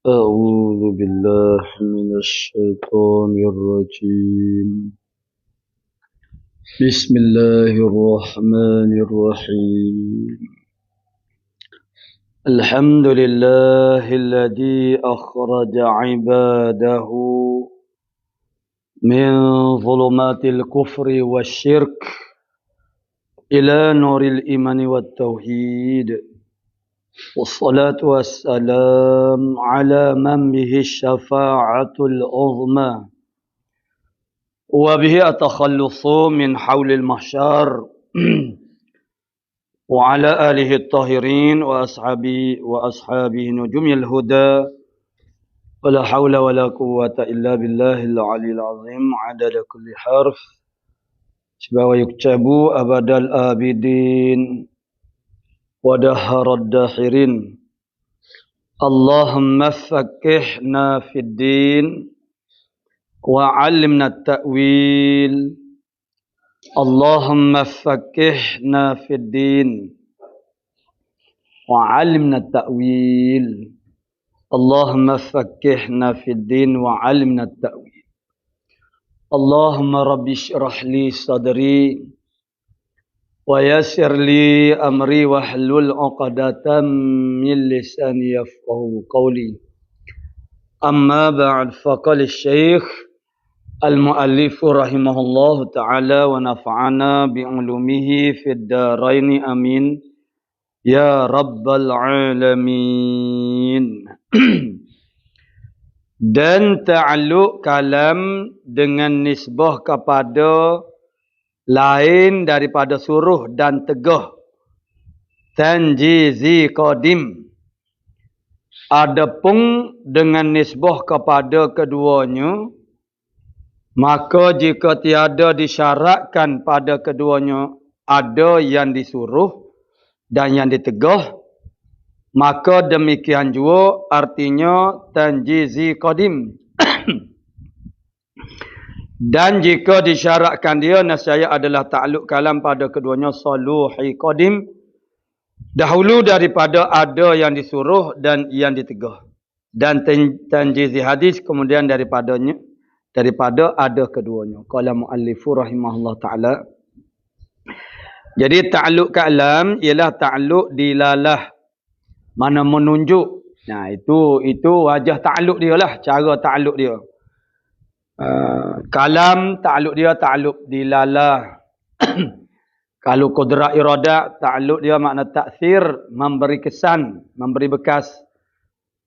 أعوذ بالله من الشيطان الرجيم. بسم الله الرحمن الرحيم. الحمد لله الذي أخرج عباده من ظلمات الكفر والشرك إلى نور الإيمان والتوحيد، والصلاة والسلام على من به الشفاعة العظمى وبه التخلص من حول المحشر وعلى آله الطاهرين وأصحابه نجوم الهدى، ولا حول ولا قوة إلا بالله العلي العظيم عدد كل حرف سبا يكتب أبد الآبدين ودهر الداحرين. اللهم فقهنا في الدين وعلمنا التأويل. اللهم فقهنا في الدين وعلمنا التأويل. اللهم فقهنا في الدين وعلمنا التأويل. اللهم رب اشرح لي صدري ويسر لي أمري واحلل عقدة من لساني يفقهوا قولي. أما بعد، فقال الشيخ المؤلف رحمه الله تعالى ونفعنا بعلومه في الدارين آمين يا رب العالمين. Dan ta'alluq kalam dengan nisbah kepada lain daripada suruh dan tegah, tanjizi qadim. Adapun dengan nisbah kepada keduanya, maka jika tiada disyaratkan pada keduanya ada yang disuruh dan yang ditegah, maka demikian juga artinya tanjizi qadim. Dan jika disyaratkan dia, nascaya adalah ta'alluq kalam pada keduanya saluhi qadim, dahulu daripada ada yang disuruh dan yang ditegah. Dan tanjizi hadis kemudian daripada ada keduanya. Qala muallifu rahimahullah ta'ala. Jadi ta'alluq kalam ialah ta'alluq dilalah, mana menunjuk. Nah, itu wajah ta'alluq dia lah, cara ta'alluq dia. Kalam ta'alluq dia ta'alluq dilalah. Kalau qudrat iradat, ta'alluq dia makna ta'thir, memberi kesan, memberi bekas.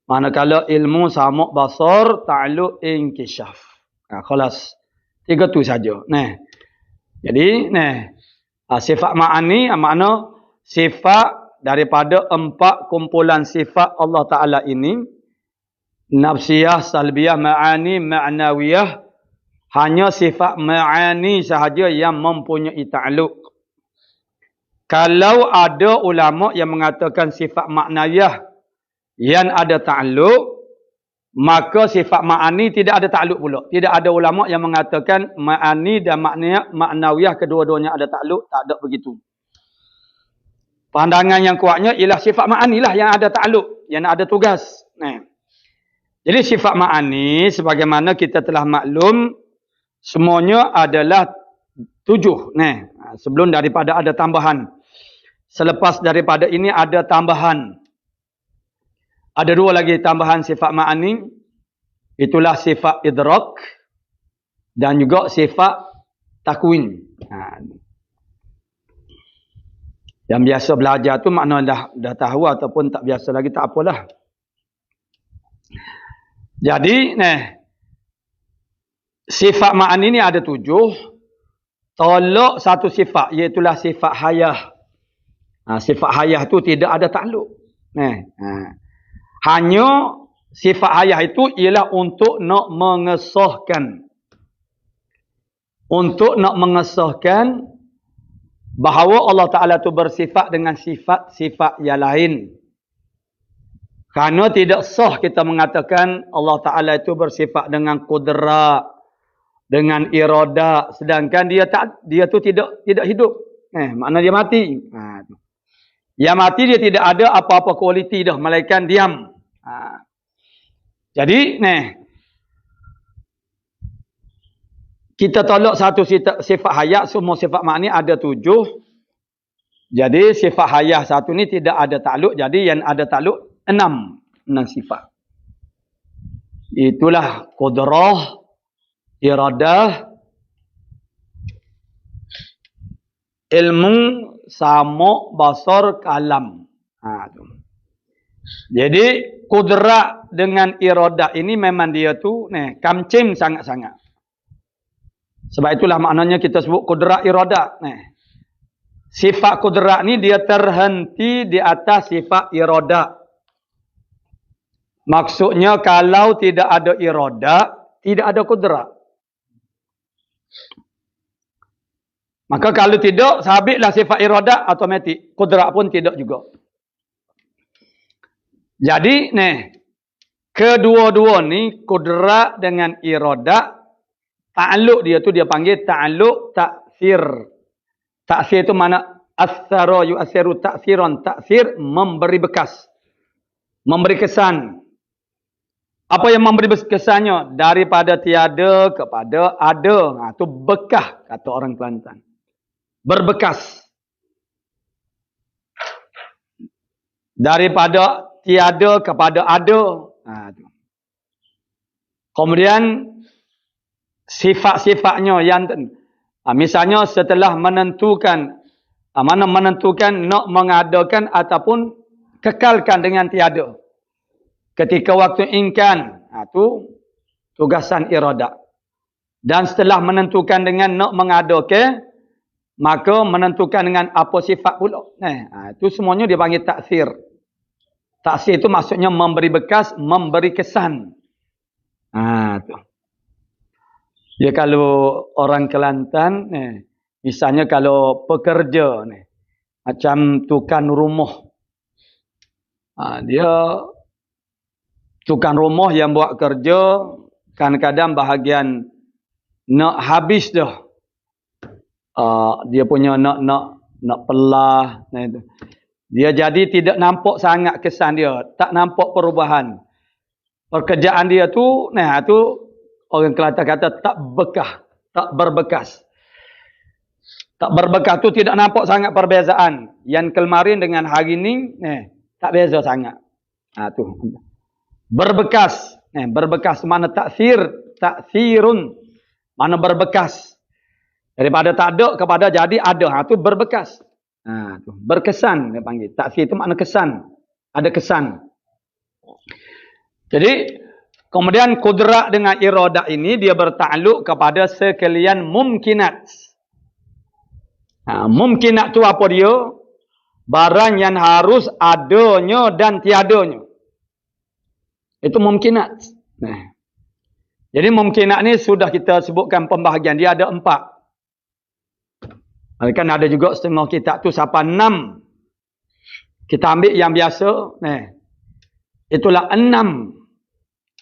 Manakala ilmu sama' basar, ta'alluq inkishaf. Khalas. 3 tu saja. Nah. Jadi, sifat ma'ani makna sifat daripada 4 kumpulan sifat Allah Ta'ala ini. Nafsiyah, salbiyah, ma'ani, ma'nawiyah. Hanya sifat ma'ani sahaja yang mempunyai ta'alluq. Kalau ada ulama yang mengatakan sifat ma'nawiyah yang ada ta'alluq, maka sifat ma'ani tidak ada ta'alluq pula. Tidak ada ulama yang mengatakan ma'ani dan ma'nawiyah kedua-duanya ada ta'alluq. Tak ada begitu. Pandangan yang kuatnya ialah sifat ma'ani lah yang ada ta'alluq, yang ada tugas. Jadi sifat ma'ani sebagaimana kita telah maklum, semuanya adalah 7. Sebelum daripada ada tambahan. Selepas daripada ini ada tambahan. Ada 2 lagi tambahan sifat ma'ani. Itulah sifat idrak dan juga sifat takwin. Yang biasa belajar tu makna dah tahu, ataupun tak biasa lagi tak apalah. Jadi, sifat ma'ani ni ada 7. Tolak satu sifat, iaitulah sifat hayah. Sifat hayah tu tidak ada ta'alluq. Hanya sifat hayah itu ialah untuk nak mengesahkan. Untuk nak mengesahkan bahawa Allah Ta'ala itu bersifat dengan sifat-sifat yang lain. Kerana tidak sah kita mengatakan Allah Ta'ala itu bersifat dengan qudrat, dengan iradat, sedangkan dia tu tidak hidup. Makna dia mati. Yang mati dia tidak ada apa-apa kualiti dah, melainkan diam. Jadi, kita tolak satu sifat hayat, semua sifat ma'ni ada 7. Jadi sifat hayat satu ni tidak ada takluk, jadi yang ada takluk 6 sifat. Itulah qudrah, iradah, ilmu, sama, basar, kalam. Tu. Jadi kudrat dengan iradah ini memang dia tu kamcim sangat-sangat. Sebab itulah maknanya kita sebut kudrat iradah. Sifat kudrat ni dia terhenti di atas sifat iradah. Maksudnya kalau tidak ada iradah, tidak ada kudrat. Maka kalau tidak, sabitlah sifat iradah, automatik. Kudrat pun tidak juga. Jadi, kedua-dua ni, kudrat dengan iradah, ta'aluk dia tu dia panggil ta'aluk ta'sir. Ta'sir itu mana asara yu'asiru ta'siran. Ta'sir memberi bekas. Memberi kesan. Apa yang memberi kesannya? Daripada tiada kepada ada. Itu bekah kata orang Kelantan. Berbekas. Daripada tiada kepada ada. Kemudian sifat-sifatnya yang misalnya setelah menentukan nak mengadakan ataupun kekalkan dengan tiada. Ketika waktu ingkan, itu tugasan iradah. Dan setelah menentukan dengan nak mengadakan, maka menentukan dengan apa sifat pula. Itu semuanya dia panggil taksir. Taksir itu maksudnya memberi bekas, memberi kesan. Tu. Ya kalau orang Kelantan, misalnya kalau pekerja, macam tukang rumah. Dia tukang rumah yang buat kerja, kadang-kadang bahagian nak habis dah. Dia punya nak pelah. Dia jadi tidak nampak sangat kesan dia. Tak nampak perubahan. Pekerjaan dia tu, orang Kelantan kata tak bekah, tak berbekas. Tak berbekas tu tidak nampak sangat perbezaan. Yang kemarin dengan hari ni, tak beza sangat. Tu. Berbekas. Berbekas mana taksirun. Mana berbekas. Daripada tak ada kepada jadi ada. Tu berbekas. Tu. Berkesan dia panggil. Taksir itu makna kesan. Ada kesan. Jadi, kemudian kudrat dengan iradah ini dia bertakluk kepada sekalian mumkinat. Mumkinat tu apa dia? Barang yang harus adanya dan tiadanya. Itu mumkinat. Jadi mumkinat ni sudah kita sebutkan pembahagian. Dia ada 4. Kan ada juga setengah kitab tu sampai 6. Kita ambil yang biasa. Itulah 6.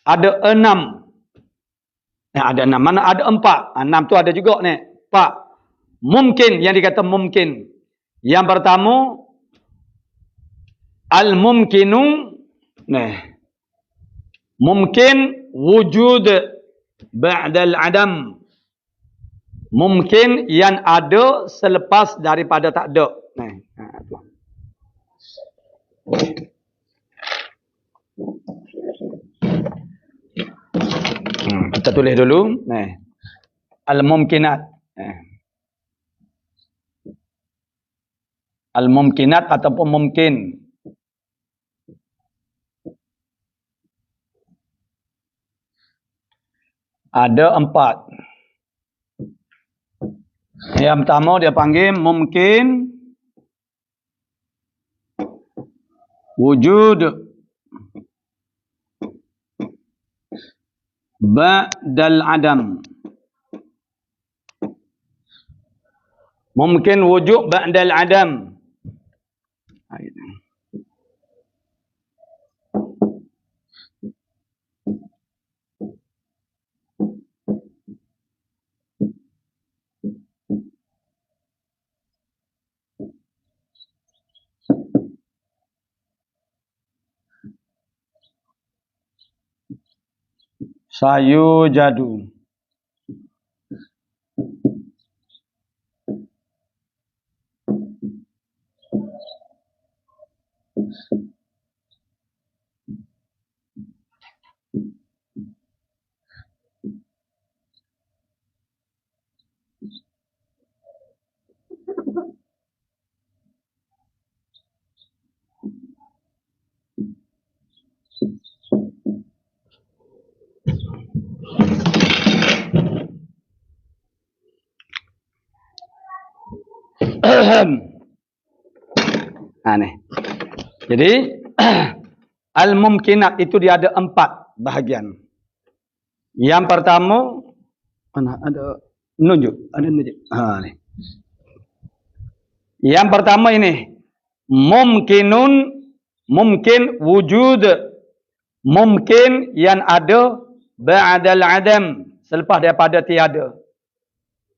Ada 6. Ada 6. Mana ada 4. 6 tu ada juga 4. Mungkin. Yang dikata mungkin. Yang pertama. Al-mumkinu. Mungkin wujud ba'dal adam. Mungkin yang ada selepas daripada tak ada. Kita tulis dulu. Al-mumkinat. Al-mumkinat ataupun mungkin. Ada 4. Yang pertama dia panggil mungkin wujud ba'dal adam. Mungkin wujud ba'dal adam. sayujadu. Nih. Jadi al-mumkinat itu dia ada 4 bahagian. Yang pertama mana ada nunjuk, nih. Yang pertama ini mumkinun, mungkin wujud, mungkin yang ada ba'dal adam, selepas daripada tiada.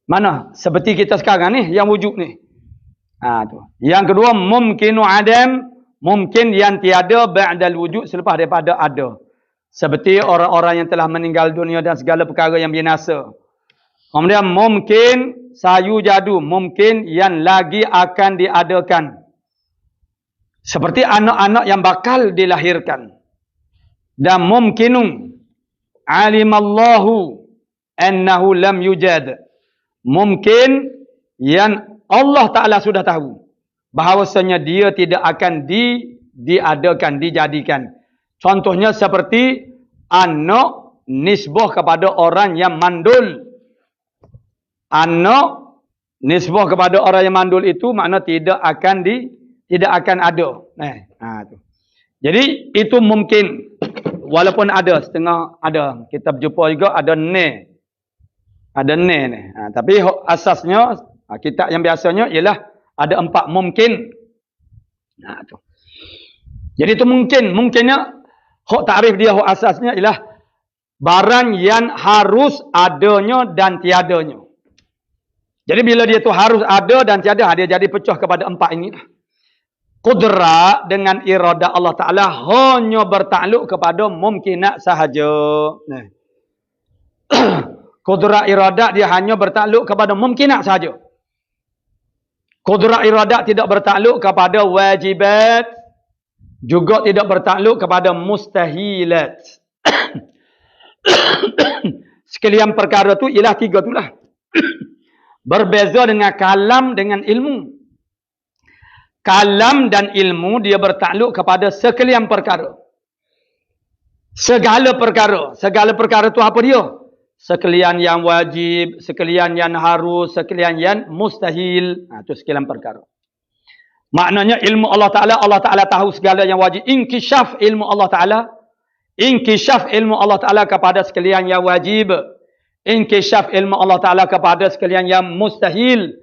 Mana? Seperti kita sekarang ni yang wujud ni. Tu. Yang kedua mumkinu adam, mungkin yang tiada ba'dal wujud, selepas daripada ada. Seperti orang-orang yang telah meninggal dunia dan segala perkara yang binasa. Kemudian mungkin sayujadu, mungkin yang lagi akan diadakan. Seperti anak-anak yang bakal dilahirkan. Dan mumkinun alimallahu annahu lam yujad. Mungkin yang Allah Ta'ala sudah tahu bahawasanya dia tidak akan diadakan, dijadikan. Contohnya seperti anak nisbah kepada orang yang mandul. Anak nisbah kepada orang yang mandul itu makna tidak akan ada. Tu. Jadi itu mungkin, walaupun ada setengah ada. Kita berjumpa juga ada ne. Ada ne ni. Tapi asasnya kitab yang biasanya ialah ada 4 mungkin. Tu. Jadi itu mungkin. Mungkinnya hak ta'rif dia, hak asasnya ialah barang yang harus adanya dan tiadanya. Jadi bila dia tu harus ada dan tiada, dia jadi pecah kepada 4 ini. Qudrat dengan iradah Allah Ta'ala hanya bertakluk kepada mumkinat sahaja. Qudrat iradah dia hanya bertakluk kepada mumkinat sahaja. Qudrat iradah tidak bertakluk kepada wajibat, juga tidak bertakluk kepada mustahilat. Sekalian perkara tu ialah 3 itulah. Berbeza dengan kalam dengan ilmu. Kalam dan ilmu dia bertakluk kepada sekalian perkara. Segala perkara. Segala perkara tu apa dia? Sekalian yang wajib, sekalian yang harus, sekalian yang mustahil. Itu sekalian perkara. Maknanya ilmu Allah Ta'ala tahu segala yang wajib. Inkishaf ilmu Allah Ta'ala. Inkishaf ilmu Allah Ta'ala kepada sekalian yang wajib. Inkishaf ilmu Allah Ta'ala kepada sekalian yang mustahil.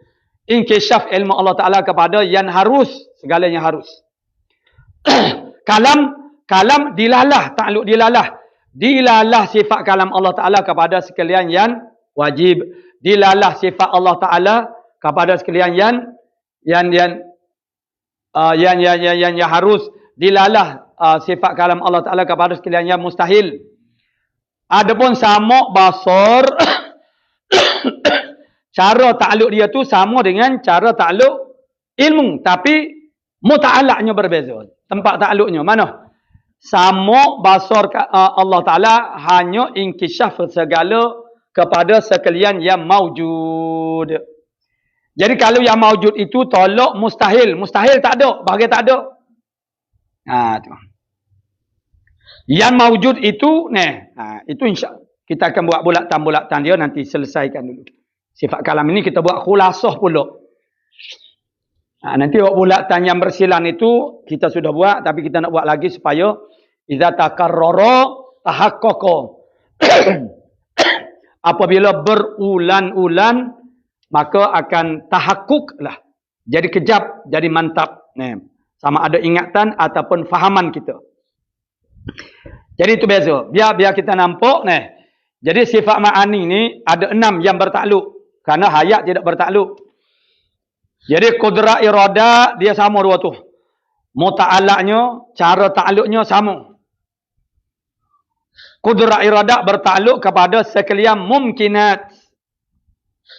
Inkishaf ilmu Allah Ta'ala kepada yang harus. Segala yang harus. Kalam dilalah. Takluk dilalah. Dilalah sifat kalam Allah Ta'ala kepada sekalian yang wajib. Dilalah sifat Allah Ta'ala kepada sekalian yang harus. Dilalah sifat kalam Allah Ta'ala kepada sekalian yang mustahil. Adapun sama basar, cara takluk dia tu sama dengan cara takluk ilmu. Tapi muta'alaknya berbeza. Tempat takluknya mana? Sama basar Allah Ta'ala hanya inkishaf segala kepada sekalian yang maujud. Jadi kalau yang maujud itu tolak mustahil. Mustahil tak ada. Bahagian tak ada. Tu. Yang maujud itu, itu insya kita akan buat bulatan dia nanti selesaikan dulu. Sifat kalam ini kita buat khulasah pula. Nanti buat bulatan yang bersilan itu kita sudah buat, tapi kita nak buat lagi supaya idza takarrara tahaqqaqa. Apabila berulan-ulan maka akan tahakkuk lah. Jadi kejap, jadi mantap. Sama ada ingatan ataupun fahaman kita. Jadi itu beza. Biar kita nampak Jadi sifat ma'ani ni ada 6 yang bertakluk. Karena hayat tidak bertakluk. Jadi qudrat iradah dia sama 2 tu. Muta'alaknya, cara takluknya sama. Qudrah iradah bertakluk kepada sekalian mumkinat.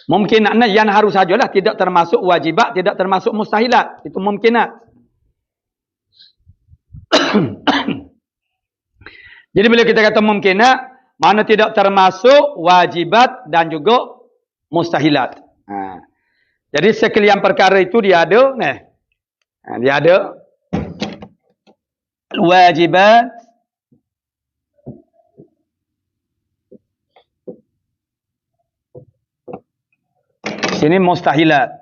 Mumkinatnya yang harus sajalah, tidak termasuk wajibat, tidak termasuk mustahilat. Itu mumkinat. Jadi bila kita kata mumkinat, mana tidak termasuk wajibat dan juga mustahilat. Jadi sekalian perkara itu dia ada, dia ada wajibat, sini mustahilat.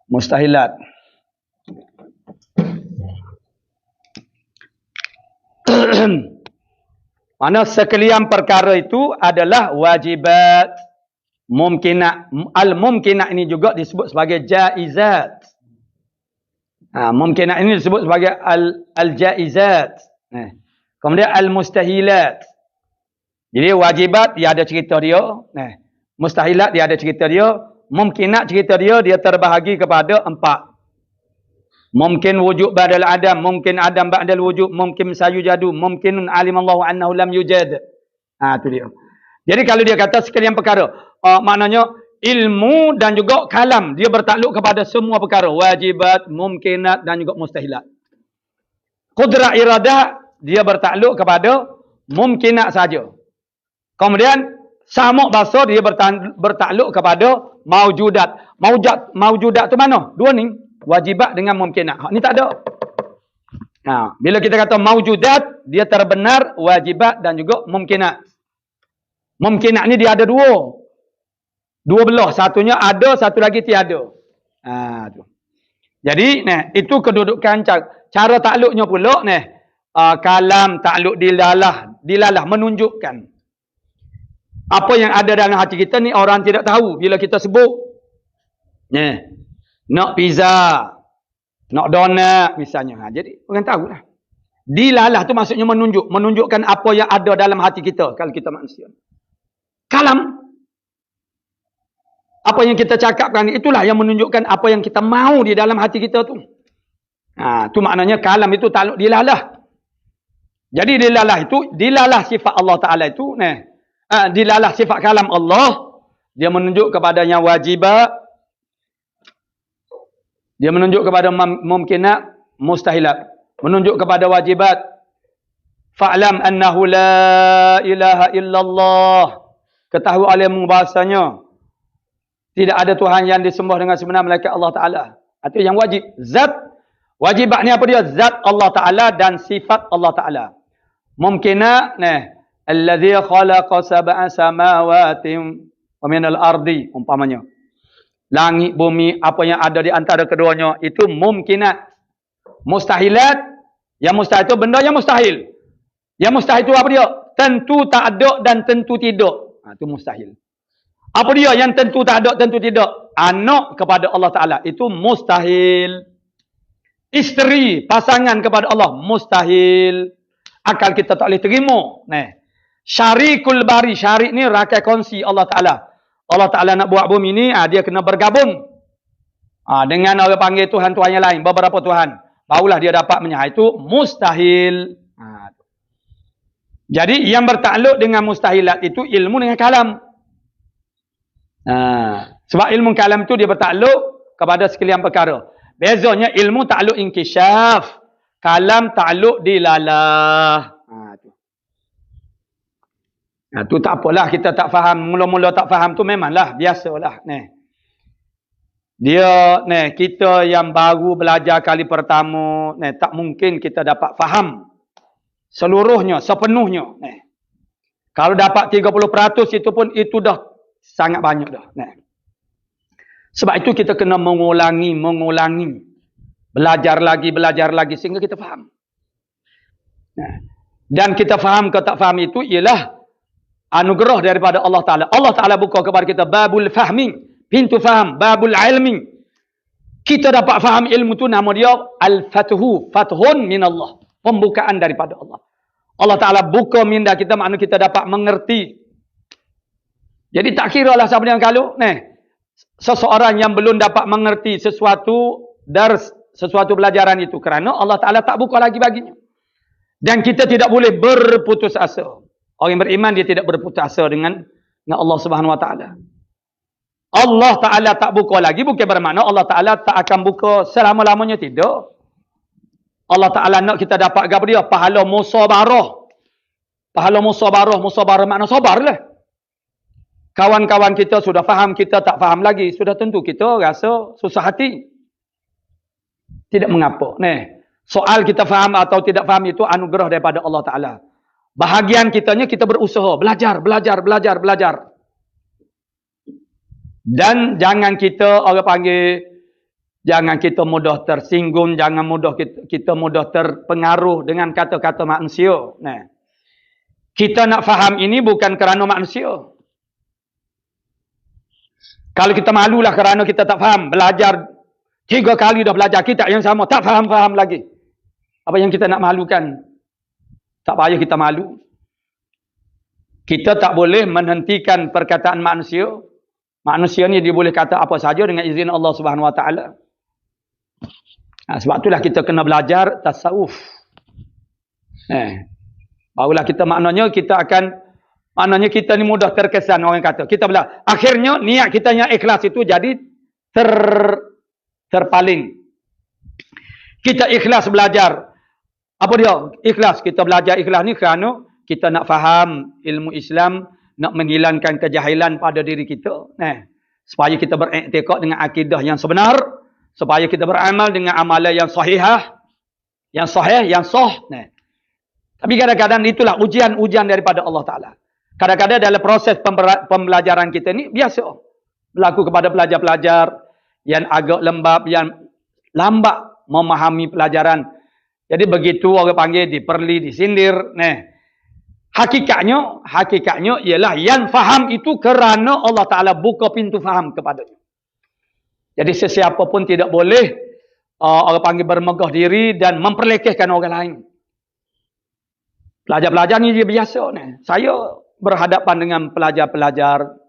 Mustahilat. Mana sekalian perkara itu adalah wajibat, mumkinat. Al-mumkinat ini juga disebut sebagai jaizat. Mumkinat ini disebut sebagai al-jaizat. Kemudian al-mustahilat. Jadi wajibat dia ada cerita dia. Mustahilat dia ada cerita dia. Mumkinat cerita dia terbahagi kepada 4. Mungkin wujud badal adam, mungkin adam ba'dal wujud, mungkin sayujadu, mungkin alimallahu annahu lam yujad. Itu dia. Jadi kalau dia kata sekalian perkara, maknanya ilmu dan juga kalam, dia bertakluk kepada semua perkara, wajibat, mumkinat dan juga mustahilat. Qudrah iradah dia bertakluk kepada mumkinat saja. Kemudian samuk basar dia bertakluk kepada maujudat. Maujudat tu mana? Dua ni, wajibat dengan mumkinat. Ni tak ada. Bila kita kata maujudat, dia terbenar wajibat dan juga mumkinat. Mumkinat ni dia ada dua. Dua belah. Satunya ada, satu lagi tiada. Tu. Jadi, itu kedudukan cara takluknya pula, kalam takluk dilalah menunjukkan. Apa yang ada dalam hati kita ni orang tidak tahu. Bila kita sebut, nak pizza, nak donat misalnya. Jadi orang tahulah. Dilalah tu maksudnya menunjukkan apa yang ada dalam hati kita kalau kita manusia. Kalam, apa yang kita cakapkan itulah yang menunjukkan apa yang kita mahu di dalam hati kita tu. Tu maknanya kalam itu takluk dilalah. Jadi dilalah sifat Allah Taala itu, dilalah sifat kalam Allah, dia menunjuk kepada yang wajibat, dia menunjuk kepada mumkinat, mustahilat, menunjuk kepada wajibat. Fa'lam annahu la ilaha illallah, ketahui olehmu bahasanya tidak ada Tuhan yang disembah dengan sebenar melainkan Allah Taala. Itu yang wajib. Zat wajibat ni apa dia? Zat Allah Taala dan sifat Allah Taala. Mumkinat, alladzi khalaqa sab'a samawatin wa minal ardi, umpamanya langit bumi apa yang ada di antara keduanya itu mumkinat. Mustahilat, yang mustahil itu benda yang mustahil. Yang mustahil itu apa dia? Tentu tak ada dan tentu tidak. Itu mustahil. Apa dia yang tentu tak ada, tentu tidak? Anak kepada Allah Taala itu mustahil. Isteri, pasangan kepada Allah mustahil. Akal kita tak boleh terima. Syarikul bari, syarik ni rakan kongsi Allah Ta'ala. Allah Ta'ala nak buat bumi ni, dia kena bergabung. Dengan orang panggil Tuhan-Tuhan yang lain, beberapa Tuhan. Barulah dia dapat menyahai. Itu mustahil. Jadi yang bertakluk dengan mustahilat itu ilmu dengan kalam. Sebab ilmu kalam itu dia bertakluk kepada sekalian perkara. Bezanya ilmu takluk inkisyaf. Kalam takluk dilalah. Tu tak apalah kita tak faham. Mula-mula tak faham tu memanglah. Biasalah. Dia, kita yang baru belajar kali pertama, tak mungkin kita dapat faham seluruhnya, sepenuhnya. Kalau dapat 30% itu pun itu dah sangat banyak dah. Sebab itu kita kena mengulangi. Belajar lagi sehingga kita faham. Dan kita faham ke tak faham itu ialah anugerah daripada Allah Ta'ala. Allah Ta'ala buka kepada kita babul fahmi, pintu faham, babul ilmi. Kita dapat faham ilmu tu nama dia al-fathu, fathun min Allah. Pembukaan daripada Allah. Allah Ta'ala buka minda kita, makna kita dapat mengerti. Jadi tak kira lah siapa yang kalau. Seseorang yang belum dapat mengerti sesuatu sesuatu pelajaran itu. Kerana Allah Ta'ala tak buka lagi baginya. Dan kita tidak boleh berputus asa. Orang yang beriman dia tidak berputus asa dengan Allah Subhanahu Wa Ta'ala. Allah Ta'ala tak buka lagi bukan bermakna Allah Ta'ala tak akan buka selama-lamanya, tidak. Allah Ta'ala nak kita dapat apa dia? Pahala musabarah. Pahala musabarah. Musabarah makna sabar lah. Kawan-kawan kita sudah faham, kita tak faham lagi. Sudah tentu kita rasa susah hati. Tidak mengapa. Soal kita faham atau tidak faham itu anugerah daripada Allah Ta'ala. Bahagian kitanya kita berusaha. Belajar. Dan jangan kita, orang panggil, jangan kita mudah tersinggung. Jangan kita mudah terpengaruh dengan kata-kata manusia. Kita nak faham ini bukan kerana manusia. Kalau kita malulah kerana kita tak faham. Belajar 3 kali dah belajar kitab yang sama. Tak faham-faham lagi. Apa yang kita nak malukan? Tak payah kita malu. Kita tak boleh menghentikan perkataan manusia. Manusia ni dia boleh kata apa saja dengan izin Allah Subhanahu Wa Taala. Sebab itulah kita kena belajar tasawuf. Barulah kita maknanya kita ni mudah terkesan orang kata. Kita belajar. Akhirnya niat kita yang ikhlas itu jadi terpaling. Kita ikhlas belajar. Apa dia? Ikhlas. Kita belajar ikhlas ni kerana kita nak faham ilmu Islam, nak menghilangkan kejahilan pada diri kita. Supaya kita beriktikad dengan akidah yang sebenar, supaya kita beramal dengan amalan yang sahihah, yang sahih, yang sah. Tapi kadang-kadang itulah ujian daripada Allah Ta'ala. Kadang-kadang dalam proses pembelajaran kita ni biasa berlaku kepada pelajar-pelajar yang agak lembab, yang lambat memahami pelajaran. Jadi begitu orang panggil diperli, disindir. Hakikatnya ialah yang faham itu kerana Allah Ta'ala buka pintu faham kepadanya. Jadi sesiapa pun tidak boleh orang panggil bermegah diri dan memperlekehkan orang lain. Pelajar-pelajar ni dia biasa. Saya berhadapan dengan pelajar-pelajar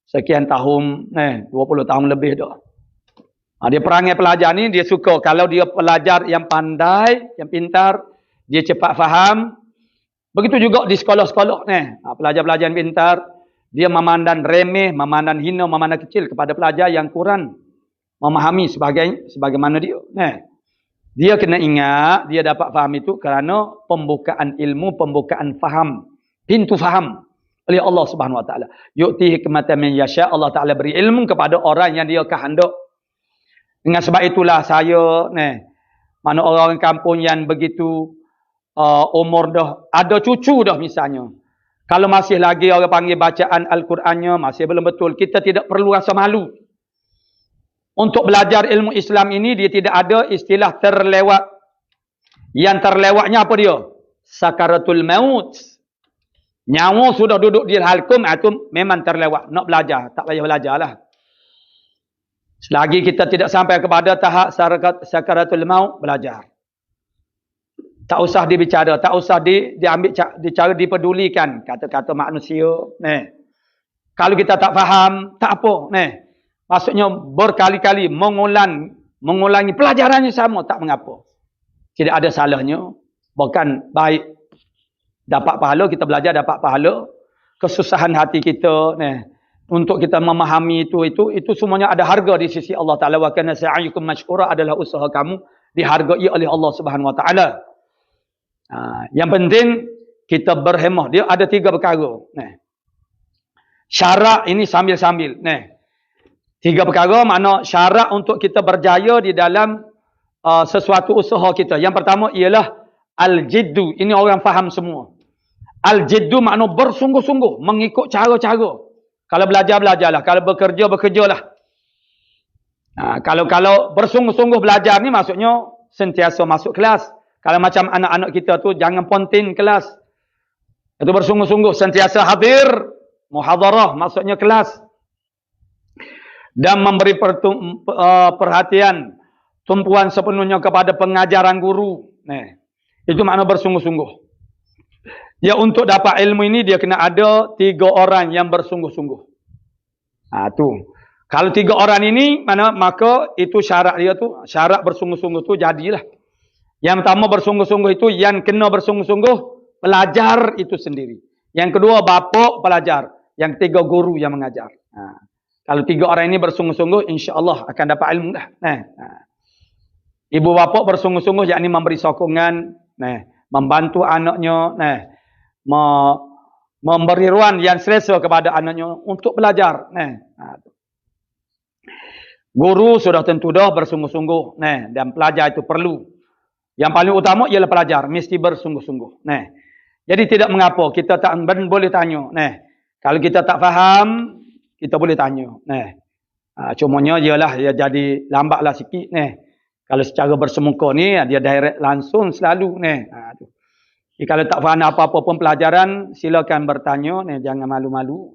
sekian tahun, 20 tahun lebih dah. Dia perangai pelajar ni, dia suka kalau dia pelajar yang pandai, yang pintar, dia cepat faham. Begitu juga di sekolah-sekolah. Pelajar-pelajar yang pintar, dia memandang remeh, memandang hina, memandang kecil kepada pelajar yang kurang memahami sebagaimana dia. Dia kena ingat, dia dapat faham itu kerana pembukaan ilmu, pembukaan faham, pintu faham oleh Allah Subhanahu Wa Taala. Yu'ti hikmatan man yasha. Allah Taala beri ilmu kepada orang yang dia kehendak. Dengan sebab itulah saya mana orang kampung yang begitu umur dah ada cucu dah misalnya. Kalau masih lagi orang panggil bacaan Al-Qurannya masih belum betul, kita tidak perlu rasa malu. Untuk belajar ilmu Islam ini dia tidak ada istilah terlewat. Yang terlewatnya apa dia? Sakaratul maut. Nyawa sudah duduk di halkum, itu memang terlewat. Nak belajar, tak payah belajarlah. Selagi kita tidak sampai kepada tahap sakaratul maut, belajar. Tak usah dibicara, tak usah diambil cara dipedulikan kata-kata manusia. Kalau kita tak faham, tak apa. Maksudnya berkali-kali mengulangi pelajarannya sama, tak mengapa. Tidak ada salahnya. Bahkan baik. Dapat pahala, kita belajar dapat pahala. Kesusahan hati kita untuk kita memahami itu semuanya ada harga di sisi Allah Ta'ala. Wa kana sa'yukum mashkura, adalah usaha kamu dihargai oleh Allah Subhanahu Wa Ta'ala. Yang penting kita berhemah. Dia ada 3 perkara. Syarat ini sambil-sambil. 3 perkara makna syarat untuk kita berjaya di dalam sesuatu usaha kita. Yang pertama ialah al-jiddu. Ini orang faham semua. Al-jiddu makna bersungguh-sungguh. Mengikut cara-cara. Kalau belajar, belajarlah. Kalau bekerja, bekerjalah. Kalau bersungguh-sungguh belajar ni maksudnya sentiasa masuk kelas. Kalau macam anak-anak kita tu jangan pontin kelas. Itu bersungguh-sungguh. Sentiasa hadir. Muhadarah maksudnya kelas. Dan memberi perhatian. Tumpuan sepenuhnya kepada pengajaran guru. Itu makna bersungguh-sungguh. Ya, untuk dapat ilmu ini dia kena ada 3 orang yang bersungguh-sungguh. Tu. Kalau 3 orang ini, maka itu syarat dia tu, syarat bersungguh-sungguh tu jadilah. Yang pertama bersungguh-sungguh itu, yang kena bersungguh-sungguh, pelajar itu sendiri. Yang kedua, bapa pelajar. Yang ketiga, guru yang mengajar. Kalau 3 orang ini bersungguh-sungguh, insya-Allah akan dapat ilmu dah. Ibu bapa bersungguh-sungguh, yakni memberi sokongan, membantu anaknya, memberi ruang yang selesa kepada anaknya untuk belajar. Guru sudah tentu dah bersungguh-sungguh, dan pelajar itu perlu. Yang paling utama ialah pelajar, mesti bersungguh-sungguh. Jadi tidak mengapa kita tak boleh tanya. Kalau kita tak faham, kita boleh tanya. Cumanya ialah dia jadi lambatlah sikit. Kalau secara bersemuka ni dia direct langsung selalu. Jadi, kalau tak faham apa-apa pun pelajaran, silakan bertanya. Jangan malu-malu.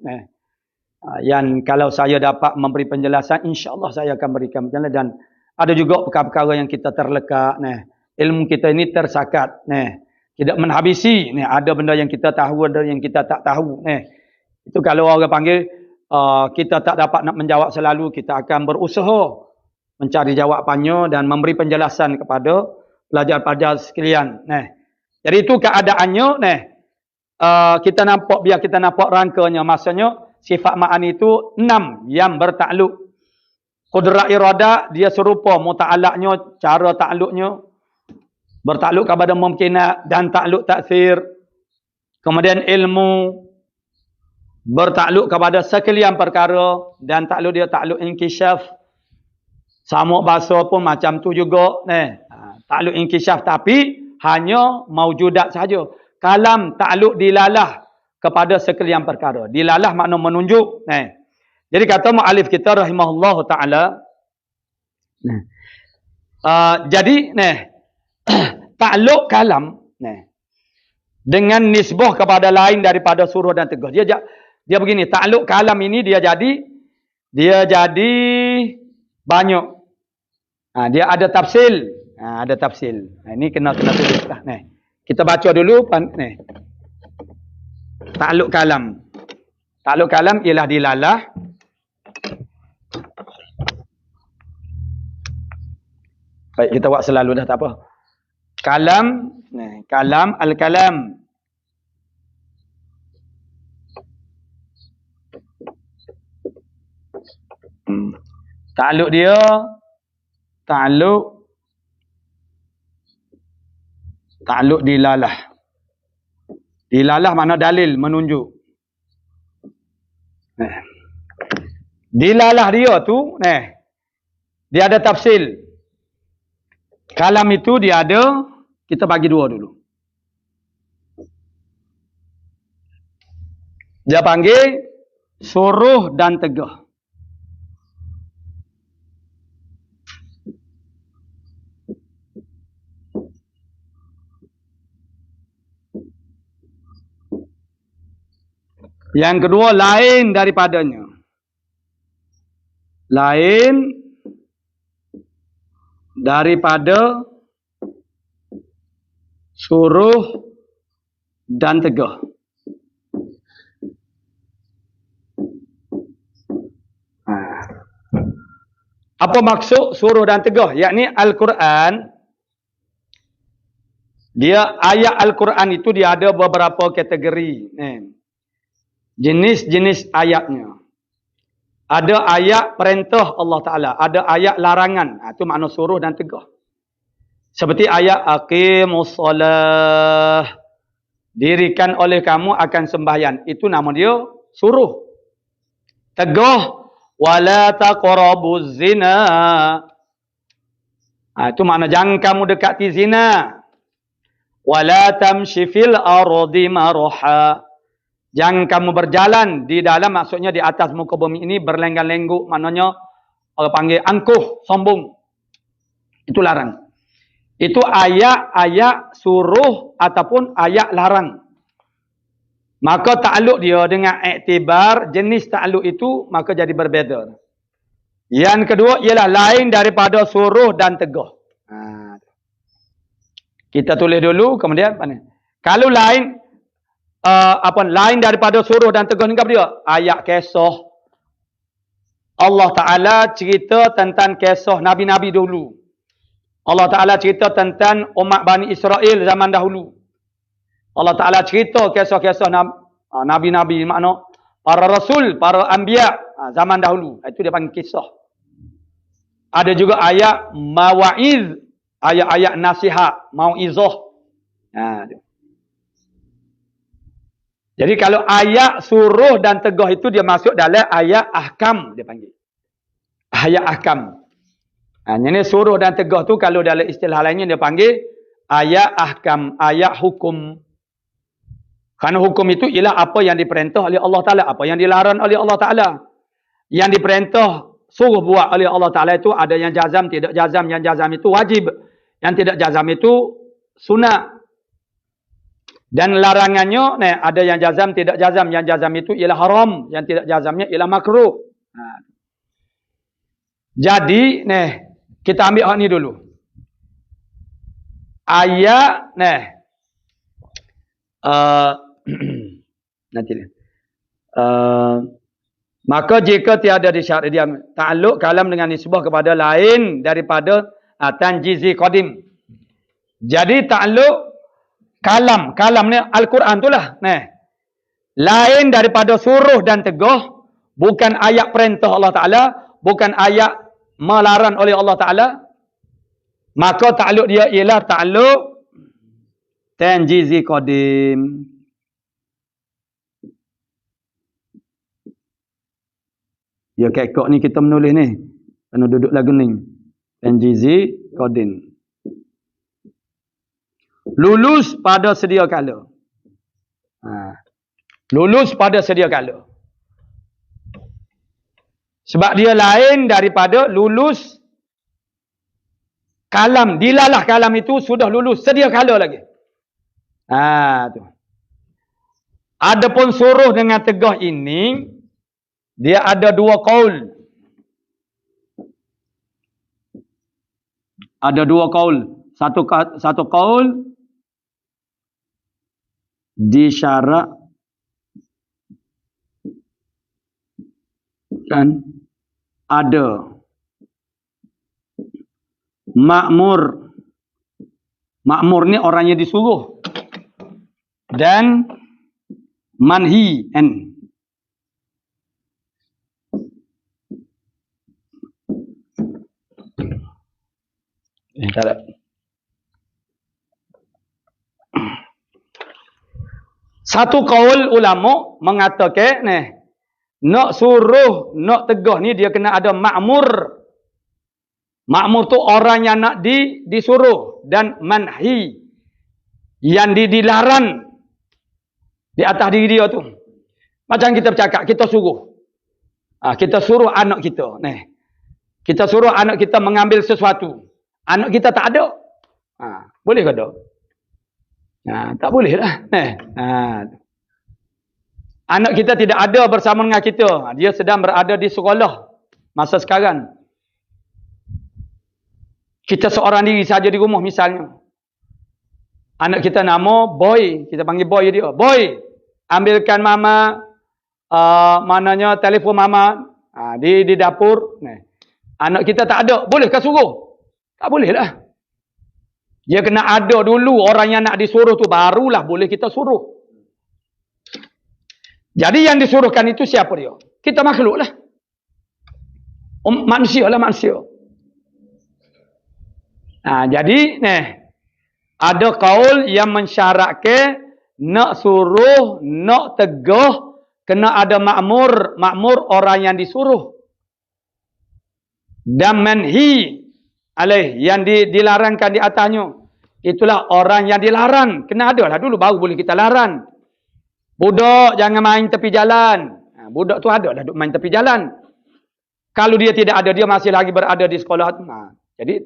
Yang kalau saya dapat memberi penjelasan, insya-Allah saya akan berikan penjelasan. Dan ada juga perkara-perkara yang kita terlekat. Ilmu kita ini tersakat. Tidak menhabisi. Ada benda yang kita tahu, ada yang kita tak tahu. Itu kalau orang panggil, kita tak dapat nak menjawab selalu, kita akan berusaha mencari jawapannya dan memberi penjelasan kepada pelajar-pelajar sekalian. Jadi itu keadaannya. Kita nampak, biar kita nampak rangkanya. Maksudnya, sifat ma'ani itu 6 yang bertakluk. Qudrat iradah, dia serupa muta'alaknya, cara takluknya. Bertakluk kepada mumkinat dan takluk taksir. Kemudian ilmu, bertakluk kepada sekalian perkara. Dan takluk dia takluk inkishaf. Sama bahasa pun macam tu juga. Takluk inkishaf tapi hanya maujudat saja. Kalam takluk dilalah kepada sekalian perkara. Dilalah makna menunjuk. Jadi kata mu'alif kita rahimahullah ta'ala. Jadi takluk kalam dengan nisbah kepada lain daripada suruh dan teguh. Dia begini, takluk kalam ini dia jadi banyak. Dia ada tafsil. Ada tafsil. Ini kena tulis lah. Kita baca dulu. Takluk kalam. Takluk kalam ialah dilalah. Baik, kita buat selalu dah, tak apa. Kalam, kalam, al-kalam. Takluk dia, takluk dilalah. Dilalah makna dalil, menunjuk. Dilalah dia tu, dia ada tafsil. Kalam itu dia ada, kita bagi 2 dulu. Dia panggil suruh dan tegah. Yang kedua, lain daripadanya. Lain daripada suruh dan tegah. Apa maksud suruh dan tegah? Yakni Al-Quran, dia ayat Al-Quran itu dia ada beberapa kategori. Jenis-jenis ayatnya. Ada ayat perintah Allah Ta'ala. Ada ayat larangan. Itu makna suruh dan tegah. Seperti ayat aqimus salah. Dirikan oleh kamu akan sembahyang. Itu nama dia suruh. Tegah. Wala taqrabuz zina. Itu makna jangan kamu dekati zina. Wala tamshi fil ardi maraha. Jangan kamu berjalan di dalam, maksudnya di atas muka bumi ini berlenggak-lengguk, maknanya orang panggil angkuh, sombong. Itu larang. Itu ayat-ayat suruh ataupun ayat larang. Maka takluk dia dengan iktibar jenis takluk itu, maka jadi berbeza. Yang kedua ialah lain daripada suruh dan tegah. Kita tulis dulu, kemudian kalau lain, lain daripada suruh dan tegah ni apa dia? Ayat kisah. Allah Ta'ala cerita tentang kisah Nabi-Nabi dulu. Allah Ta'ala cerita tentang umat Bani Israel zaman dahulu. Allah Ta'ala cerita kisah-kisah Nabi-Nabi, makna para Rasul, para Anbiya zaman dahulu. Itu dia panggil kisah. Ada juga ayat mawa'iz, ayat-ayat nasihat, mau'izah. Jadi kalau ayat suruh dan tegah itu dia masuk dalam ayat ahkam dia panggil. Ayat ahkam. Ini suruh dan tegah tu kalau dalam istilah lainnya dia panggil ayat ahkam, ayat hukum. Kerana hukum itu ialah apa yang diperintah oleh Allah Ta'ala, apa yang dilarang oleh Allah Ta'ala. Yang diperintah suruh buat oleh Allah Ta'ala itu ada yang jazam, tidak jazam. Yang jazam itu wajib. Yang tidak jazam itu sunat. Dan larangannya, ada yang jazam, tidak jazam. Yang jazam itu ialah haram. Yang tidak jazamnya ialah makruh. Jadi, kita ambil hak ni dulu. Ayat, nanti ni. Maka jika tiada disyarat dia ta'alluq kalam dengan nisbah kepada lain daripada tanjizi qadim. Jadi ta'alluq kalam ni Al-Quran tu lah. Lain daripada suruh dan tegah, bukan ayat perintah Allah Ta'ala, bukan ayat melarang oleh Allah Ta'ala, maka ta'alluq dia ialah ta'alluq tanjizi qadim. Ya kekok ni kita menulis ni. Kena duduk lagu ni. Tanjizi qadim. Lulus pada sedia kala. Lulus pada sedia kala. Sebab dia lain daripada lulus kalam. Dilalah kalam itu sudah lulus sedia kala lagi. Tu. Adapun suruh dengan tegah ini, dia ada dua qaul. Ada dua qaul. Satu qaul disyarak dan ada makmur. Makmur ni orangnya disuruh. Dan manhi satu kaul ulama mengatakan nak suruh, nak tegah ni dia kena ada makmur. Makmur tu orang yang nak disuruh, dan manhi yang dilarang di atas diri dia tu. Macam kita bercakap, kita suruh. Kita suruh anak kita. Kita suruh anak kita mengambil sesuatu. Anak kita tak ada. Boleh ke tak? Tak boleh lah. Anak kita tidak ada bersama dengan kita. Dia sedang berada di sekolah masa sekarang. Kita seorang diri saja di rumah misalnya. Anak kita nama Boy. Kita panggil Boy dia. Boy, ambilkan mama, mananya telefon mama di dapur. Anak kita tak ada. Bolehkah suruh? Tak boleh lah. Dia kena ada dulu orang yang nak disuruh tu, barulah boleh kita suruh. Jadi yang disuruhkan itu siapa dia? Kita makhluk lah. Manusia lah, manusia. Jadi ada kaul yang mensyaratkan nak suruh, nak tegah, kena ada makmur. Makmur orang yang disuruh. Dan manhi alaih, yang dilarangkan di atasnya. Itulah orang yang dilarang. Kena ada lah dulu, baru boleh kita larang. Budak jangan main tepi jalan. Budak tu ada lah duk main tepi jalan. Kalau dia tidak ada, dia masih lagi berada di sekolah. Jadi,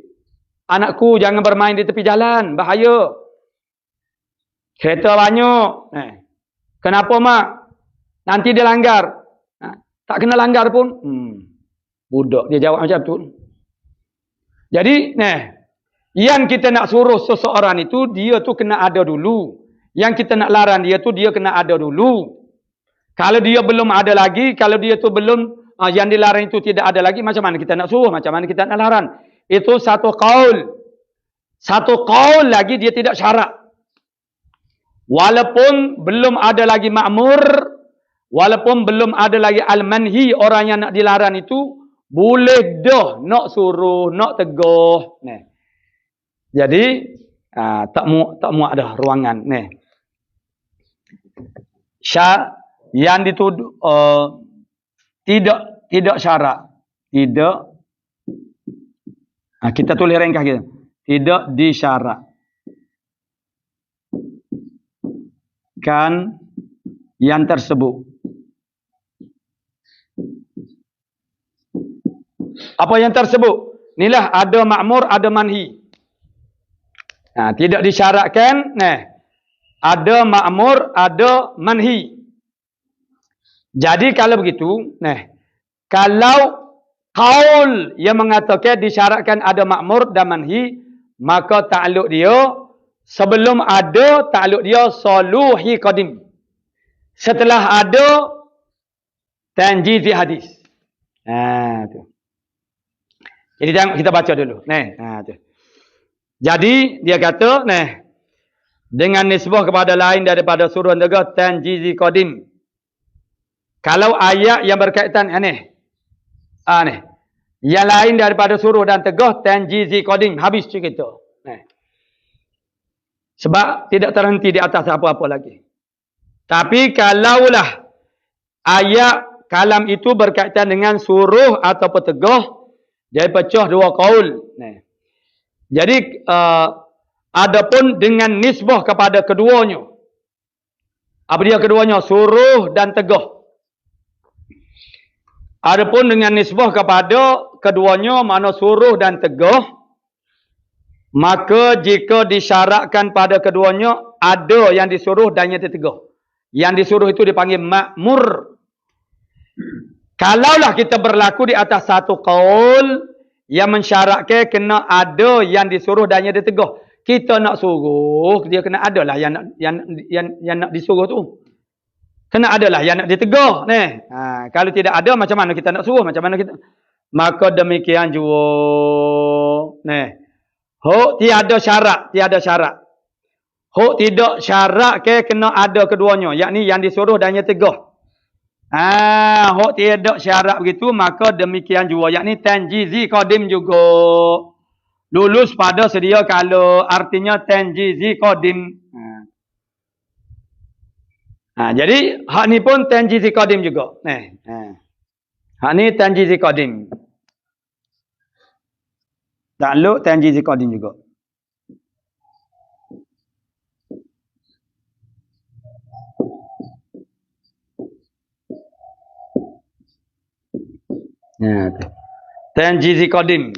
anakku jangan bermain di tepi jalan. Bahaya. Kereta banyak. Kenapa mak? Nanti dia langgar. Tak kena langgar pun. Budak dia jawab macam tu. Jadi, yang kita nak suruh seseorang itu, dia tu kena ada dulu. Yang kita nak larang dia tu, dia kena ada dulu. Kalau dia belum ada lagi, kalau dia tu belum yang dilarang itu tidak ada lagi, macam mana kita nak suruh, macam mana kita nak larang? Itu satu qaul. Satu qaul lagi dia tidak syarat. Walaupun belum ada lagi ma'mur, walaupun belum ada lagi al-manhi, orang yang nak dilarang itu, boleh dah nak suruh, nak teguh. Nah. Jadi, tak muat dah ruangan. Nah. Yang dituduh, tidak syarat. Tidak. Kita tulis ringkas kita. Tidak disyaratkan yang tersebut. Apa yang tersebut? Inilah ada ma'mur, ada manhi. Tidak disyaratkan. Ada ma'mur, ada manhi. Jadi kalau begitu, kalau qaul yang mengatakan disyaratkan ada ma'mur dan manhi, maka takluk dia sebelum ada, takluk dia saluhi qadim. Setelah ada, tanjizi hadis. Tu. Jadi kita baca dulu. Tu. Jadi dia kata, dengan nisbah kepada lain daripada suruh tegah tanjizi qadim. Kalau ayat yang berkaitan yang lain daripada suruh dan tegah tanjizi qadim, habis cerita. Sebab tidak terhenti di atas apa-apa lagi. Tapi kalaulah ayat kalam itu berkaitan dengan suruh atau tegah, dia pecah dua qaul. Jadi adapun dengan nisbah kepada keduanya. Apa dia keduanya? Suruh dan tegah. Adapun dengan nisbah kepada keduanya, mana suruh dan tegah, maka jika disyaratkan pada keduanya, ada yang disuruh dan yang ditegah. Yang disuruh itu dipanggil ma'mur. Kalaulah kita berlaku di atas satu qaul yang mensyaratkan kena ada yang disuruh dan yang ditegah, kita nak suruh, dia kena ada lah yang nak disuruh tu. Kena ada lah yang nak ditegah. Kalau tidak ada, macam mana kita nak suruh? Macam mana kita? Maka demikian juga. Hok tiada syarat. Hok tidak syarat ke kena ada keduanya, yakni yang disuruh dan yang tegah. Hok tiada syarat begitu, maka demikian juga, yakni tanjizi qadim juga. Lulus pada sedia kala, artinya tanjizi qadim. Jadi hak ni pun tanjizi qadim juga. Hak ni tanjizi qadim. Takluk tanjizi qadim juga. Tanjizi qadim.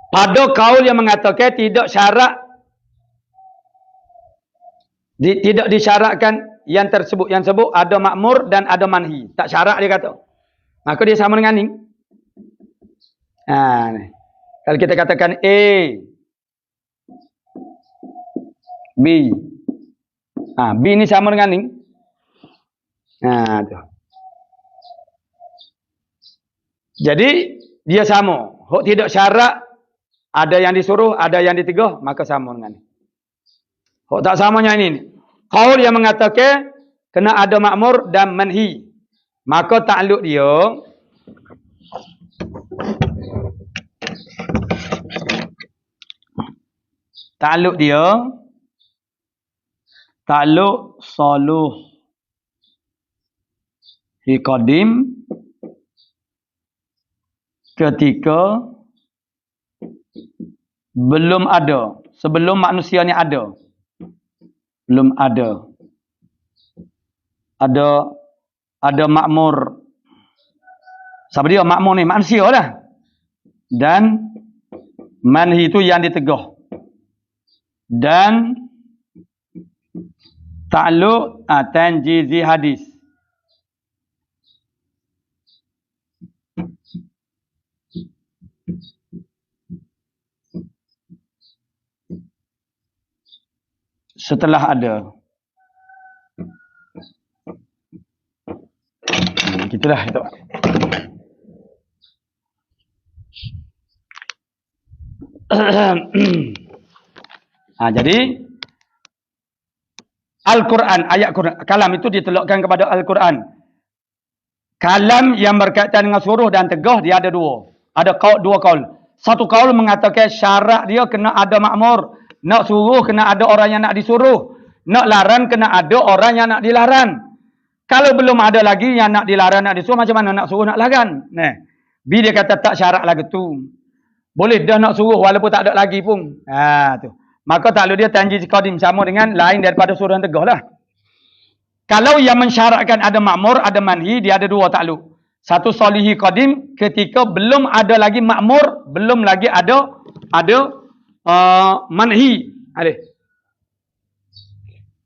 Pada kaul yang mengatakan tidak syarat, tidak disyaratkan yang tersebut, yang sebut ada ma'mur dan ada manhi. Tak syarat dia kata. Maka dia sama dengan ni. Kalau kita katakan A, B. B ni sama dengan ni. Tu. Jadi dia sama. Hok tidak syarat, ada yang disuruh, ada yang ditegah, maka sama dengan ni. Hok tak samanya ini. Qaul yang mengatakan kena ada ma'mur dan manhi, maka takluk dia takluk saluh qadim ketika belum ada, sebelum manusia ni ada. Belum ada. Ada makmur. Siapa dia makmur ni? Manusia lah. Dan manhi itu yang ditegah. Dan takluk tanjizi hadis. setelah ada. Gitulah itu. Jadi Al-Quran, ayat Quran, kalam itu ditelokkan kepada Al-Quran. Kalam yang berkaitan dengan suruh dan tegah dia ada dua. Ada dua kaul. Satu kaul mengatakan syarat dia kena ada makmur. Nak suruh kena ada orang yang nak disuruh. Nak larang kena ada orang yang nak dilarang. Kalau belum ada lagi yang nak dilarang nak disuruh, macam mana nak suruh nak larang? Nah, bila dia kata tak syarat lagi tu. Boleh dah nak suruh walaupun tak ada lagi pun. Tu. Maka takluk dia tanjis qadim sama dengan lain daripada suruh dan tegah lah. Kalau yang mensyaratkan ada makmur, ada manhi, dia ada dua takluk. Satu solihi qadim ketika belum ada lagi makmur, belum lagi ada manhi.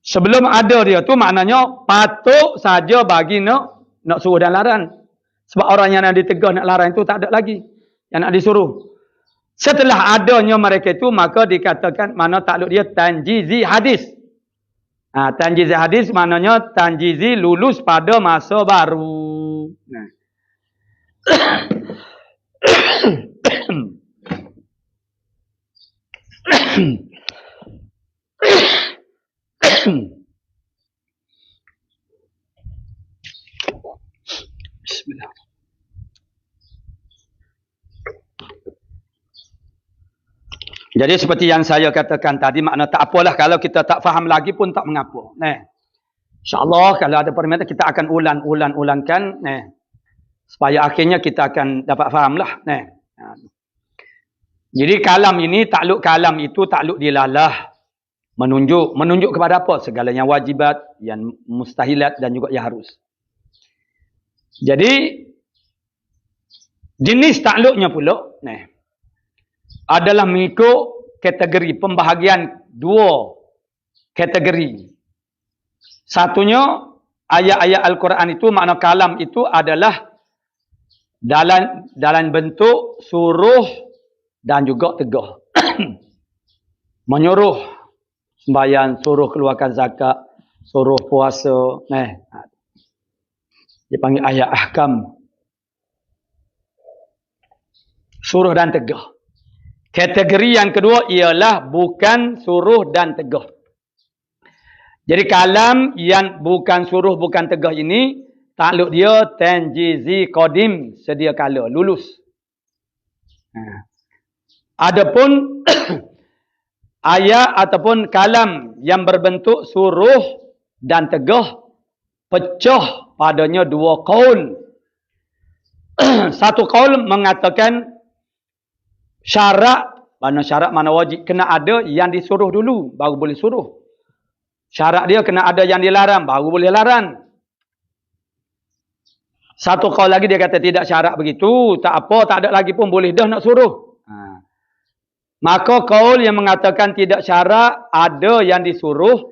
Sebelum ada dia tu maknanya patut saja bagi nak suruh dan larang. Sebab orang yang nak ditegah nak larang itu tak ada lagi yang nak disuruh. Setelah adanya mereka itu, maka dikatakan mana takluk dia tanjizi hadis. Tanjizi hadis maknanya tanjizi lulus pada masa baru. Nah. Bismillah. Jadi seperti yang saya katakan tadi, makna tak apalah kalau kita tak faham lagi pun tak mengapa. InsyaAllah kalau ada permintaan kita akan ulang-ulangkan. Supaya akhirnya kita akan dapat fahamlah. Jadi kalam ini, takluk kalam itu takluk dilalah. Menunjuk kepada apa? Segala yang wajibat, yang mustahilat dan juga yang harus. Jadi jenis takluknya pula adalah mengikut kategori pembahagian dua kategori. Satunya ayat-ayat Al-Quran itu, makna kalam itu adalah dalam bentuk suruh dan juga tegah. Menyuruh sembahyang, suruh keluarkan zakat, suruh puasa. Dia panggil ayat ahkam. Suruh dan tegah. Kategori yang kedua ialah bukan suruh dan tegah. Jadi kalam yang bukan suruh, bukan tegah ini, takluk dia tanjizi qadim, sedia kala, lulus. Adapun ayat ataupun kalam yang berbentuk suruh dan tegah, pecah padanya dua qaul. Satu qaul mengatakan syarat mana wajib kena ada yang disuruh dulu baru boleh suruh. Syarat dia kena ada yang dilarang baru boleh larang. Satu qaul lagi dia kata tidak syarat begitu, tak apa, tak ada lagi pun boleh dah nak suruh. Maka qaul yang mengatakan tidak syarat, ada yang disuruh,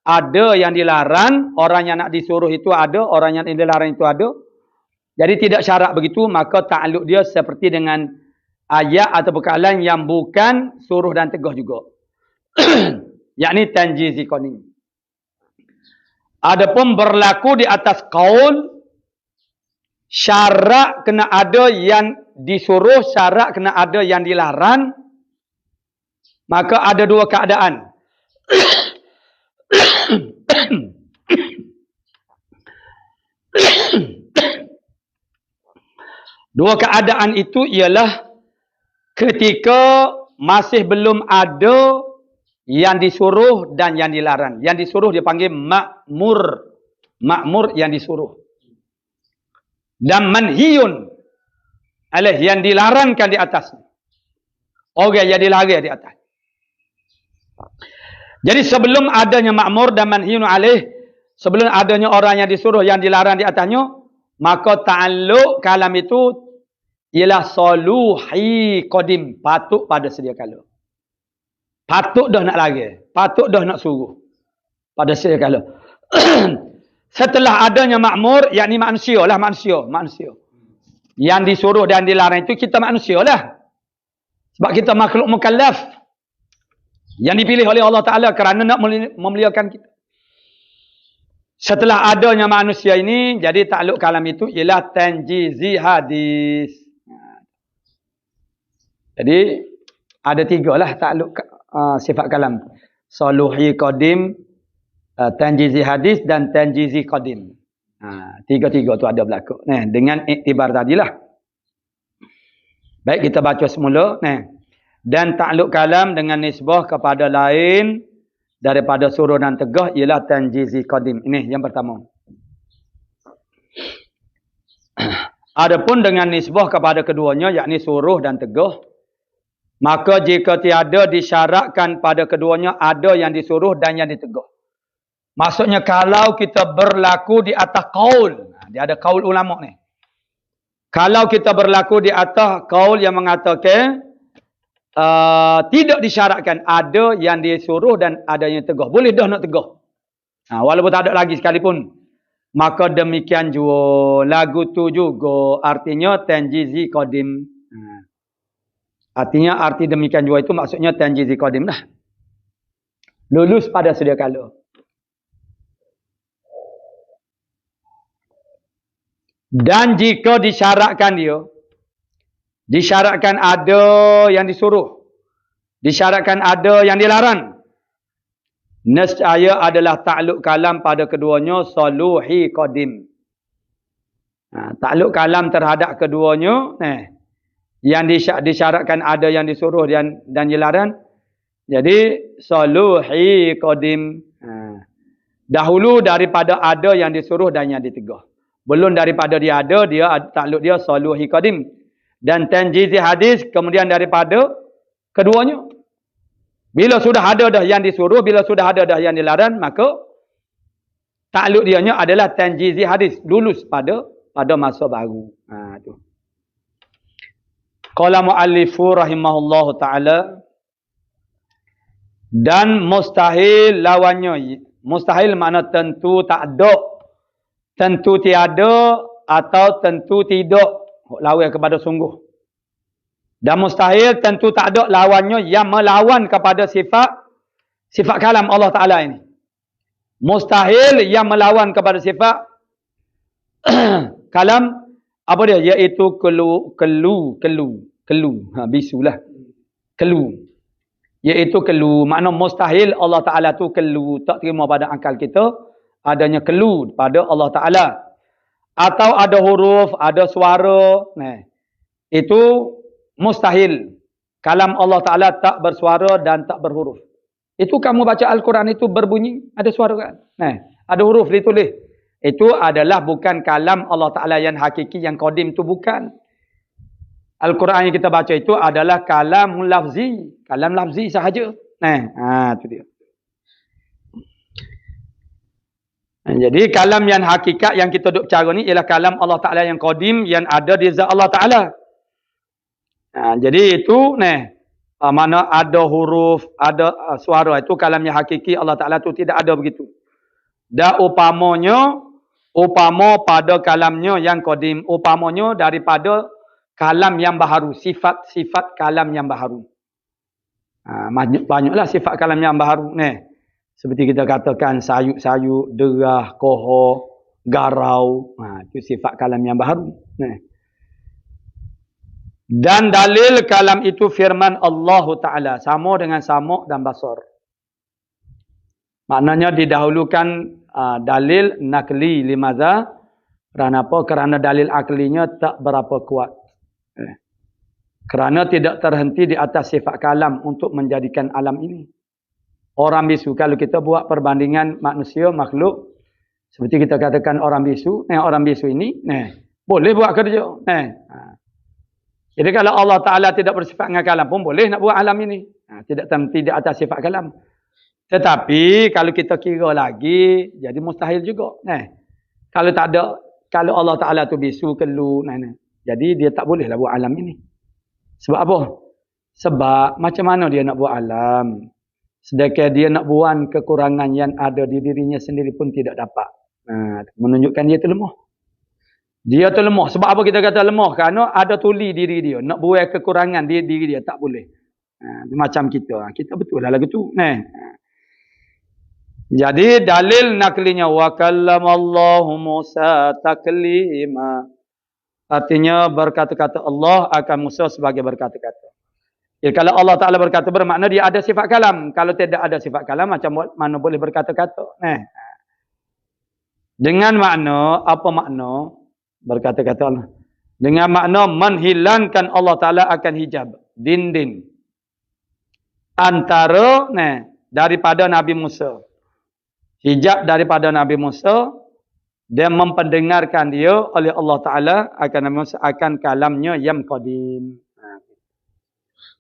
ada yang dilarang, orang yang nak disuruh itu ada, orang yang dilarang itu ada. Jadi tidak syarat begitu, maka takluk dia seperti dengan ayat atau perkalaan yang bukan suruh dan tegah juga. Yakni tanjizi qadim. Adapun berlaku di atas qaul syarat kena ada yang disuruh, syarat kena ada yang dilarang, maka ada dua keadaan. Dua keadaan itu ialah ketika masih belum ada yang disuruh dan yang dilarang. Yang disuruh dia panggil makmur. Makmur yang disuruh. Dan manhiyun yang dilarangkan di atas. Orang yang dilarang di atas. Jadi sebelum adanya makmur dan manhiyun alaih, sebelum adanya orang yang disuruh yang dilarang di atasnya, maka ta'alluq kalam itu ialah saluhi qadim, patut pada sedia kala. Patut dah nak lari, patut dah nak suruh pada sedia kala. Setelah adanya makmur, yakni manusia lah, manusia. Yang disuruh dan dilarang itu kita manusia lah. Sebab kita makhluk mukallaf. Yang dipilih oleh Allah Ta'ala kerana nak memuliakan kita. Setelah adanya manusia ini, jadi takluk kalam itu ialah tanjizi hadis. Jadi, ada 3 lah takluk sifat kalam. Saluhi qadim, tanjizi hadis dan tanjizi qadim. 3-3 tu ada berlaku. Nah, dengan iktibar tadilah. Baik, kita baca semula. Nah, dan takluk kalam dengan nisbah kepada lain daripada suruh dan tegah ialah tanjizi qadim. Ini yang pertama. Adapun dengan nisbah kepada keduanya, yakni suruh dan tegah, maka jika tiada disyaratkan pada keduanya, ada yang disuruh dan yang ditegah. Maksudnya kalau kita berlaku di atas qaul, dia ada qaul ulama ni. Kalau kita berlaku di atas qaul yang mengatakan tidak disyaratkan, ada yang disuruh dan ada yang tegah. Boleh dah nak tegah. Walaupun tak ada lagi sekalipun. Maka demikian juga lagu tu juga artinya tanjizi qadim. Artinya arti demikian juga itu maksudnya tanjizi qadim lah. Lulus pada sedia kala. Dan jika disyaratkan dia, disyaratkan ada yang disuruh, disyaratkan ada yang dilarang, nescaya adalah takluk kalam pada keduanya saluhi qadim. Takluk kalam terhadap keduanya, yang disyaratkan ada yang disuruh dan dilarang, jadi saluhi qadim. Dahulu daripada ada yang disuruh dan yang ditegah. Belum daripada dia ada, dia takluk dia saluhi qadim. Dan tanjizi hadis kemudian daripada keduanya. Bila sudah ada dah yang disuruh, bila sudah ada dah yang dilarang, maka takluk dianya adalah tanjizi hadis, lulus pada masa baru. Tu. Qala muallifu rahimahullahu taala, dan mustahil lawannya. Mustahil makna tentu tak ada, tentu tiada atau tentu tidak. Lawan kepada sungguh. Dan mustahil tentu tak ada lawannya yang melawan kepada sifat kalam Allah Ta'ala ini. Mustahil yang melawan kepada sifat kalam, apa dia? Iaitu kelu. Bisulah. Kelu. Iaitu kelu. Makna mustahil Allah Ta'ala tu kelu. Tak terima pada akal kita adanya kelu pada Allah Ta'ala. Atau ada huruf, ada suara. Itu mustahil. Kalam Allah Ta'ala tak bersuara dan tak berhuruf. Itu kamu baca Al-Quran itu berbunyi, ada suara kan? Ada huruf ditulis. Itu adalah bukan kalam Allah Ta'ala yang hakiki, yang qadim itu bukan. Al-Quran yang kita baca itu adalah kalam lafzi. Kalam lafzi sahaja. Itu dia. Jadi kalam yang hakikat yang kita duk cara ni ialah kalam Allah Ta'ala yang qadim, yang ada di zat Allah Ta'ala. Jadi itu mana ada huruf, ada suara, itu kalam yang hakiki Allah Ta'ala tu tidak ada begitu. Dan upama pada kalamnya yang qadim, upamanya daripada kalam yang baharu, sifat-sifat kalam yang baharu. Banyaklah sifat kalam yang baharu seperti kita katakan sayuk-sayuk, derah, kohor, garau. Itu sifat kalam yang baharu. Dan dalil kalam itu firman Allah Ta'ala. Sama dengan samuk dan basar. Maknanya didahulukan dalil nakli limadha. Kerana apa? Kerana dalil aklinya tak berapa kuat. Kerana tidak terhenti di atas sifat kalam untuk menjadikan alam ini. Orang bisu, kalau kita buat perbandingan manusia, makhluk, seperti kita katakan orang bisu ini, boleh buat kerja. Jadi kalau Allah Ta'ala tidak bersifat dengan kalam pun boleh nak buat alam ini. Tidak terhenti di atas sifat kalam. Tetapi kalau kita kira lagi, jadi mustahil juga. Kalau tak ada, kalau Allah Ta'ala tu bisu, kelu, jadi dia tak bolehlah buat alam ini. Sebab apa? Sebab macam mana dia nak buat alam? Sedangkan dia nak buang kekurangan yang ada di dirinya sendiri pun tidak dapat. Menunjukkan dia tu lemah. Dia tu lemah. Sebab apa kita kata lemah? Kerana ada tuli diri dia. Nak buang kekurangan di diri dia. Tak boleh. Macam kita. Kita betul lah lagu tu. Jadi dalil naklinya wa kallamallahu Musa taklima. Artinya berkata-kata Allah akan Musa sebagai berkata-kata. Ya, kalau Allah Ta'ala berkata bermakna dia ada sifat kalam. Kalau tidak ada sifat kalam, macam mana boleh berkata-kata? Dengan makna, apa makna berkata-kata Allah? Dengan makna menghilangkan Allah Ta'ala akan hijab. Dinding. Antara daripada Nabi Musa. Hijab daripada Nabi Musa. Dia mempendengarkan dia oleh Allah Ta'ala akan kalamnya yang qadim.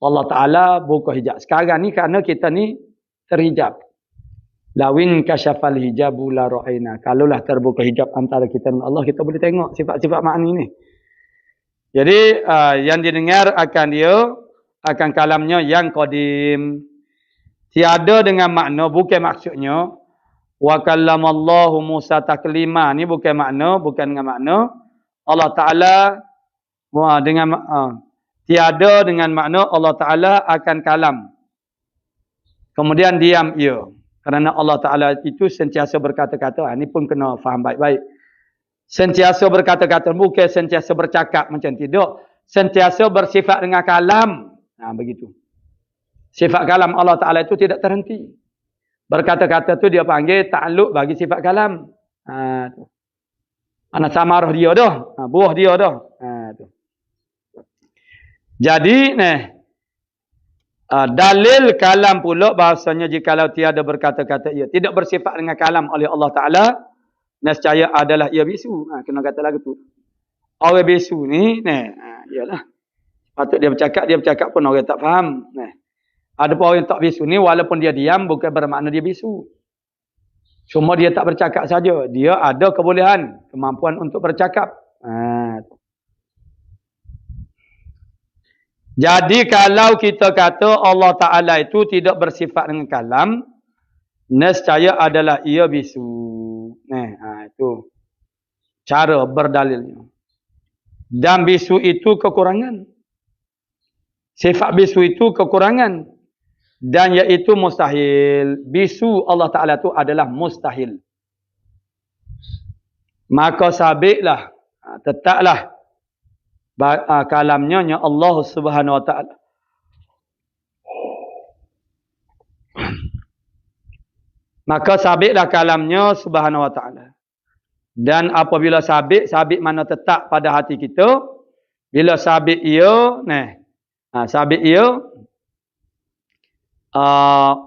Allah Ta'ala buka hijab. Sekarang ni kerana kita ni terhijab. Lawin kasyafal hijabu la ra'ayna. Kalaulah terbuka hijab antara kita dan Allah, kita boleh tengok sifat-sifat makni ni. Jadi yang didengar akan kalamnya yang qadim. Tiada dengan makna, bukan maksudnya wa kallamallahu Musa taklima. Ni bukan dengan makna Allah Ta'ala dengan tiada dengan makna Allah Ta'ala akan kalam. Kemudian diam ia. Kerana Allah Ta'ala itu sentiasa berkata-kata. Ini pun kena faham baik-baik. Sentiasa berkata-kata. Bukan sentiasa bercakap macam tidak. Sentiasa bersifat dengan kalam. Begitu. Sifat kalam Allah Ta'ala itu tidak terhenti. Berkata-kata tu dia panggil ta'aluk bagi sifat kalam. Anak samarah dia dah. Buah dia dah. Jadi dalil kalam pula bahasanya jikalau tiada berkata-kata ia tidak bersifat dengan kalam oleh Allah Ta'ala, nescaya adalah ia bisu. Kena kata lagu tu. Orang bisu ni ialah patut dia bercakap pun orang tak faham. Ada pun orang tak bisu ni walaupun dia diam bukan bermakna dia bisu. Cuma dia tak bercakap saja, dia ada kebolehan, kemampuan untuk bercakap. Jadi kalau kita kata Allah Ta'ala itu tidak bersifat dengan kalam, nescaya adalah ia bisu. Itu cara berdalilnya. Dan bisu itu kekurangan. Sifat bisu itu kekurangan. Dan iaitu mustahil. Bisu Allah Ta'ala itu adalah mustahil. Maka sabitlah, tetaplah kalamnya Allah Subhanahu Wa Ta'ala. Maka sabitlah kalamnya Subhanahu Wa Ta'ala. Dan apabila sabit mana tetap pada hati kita. Bila sabit ia, sabit ia,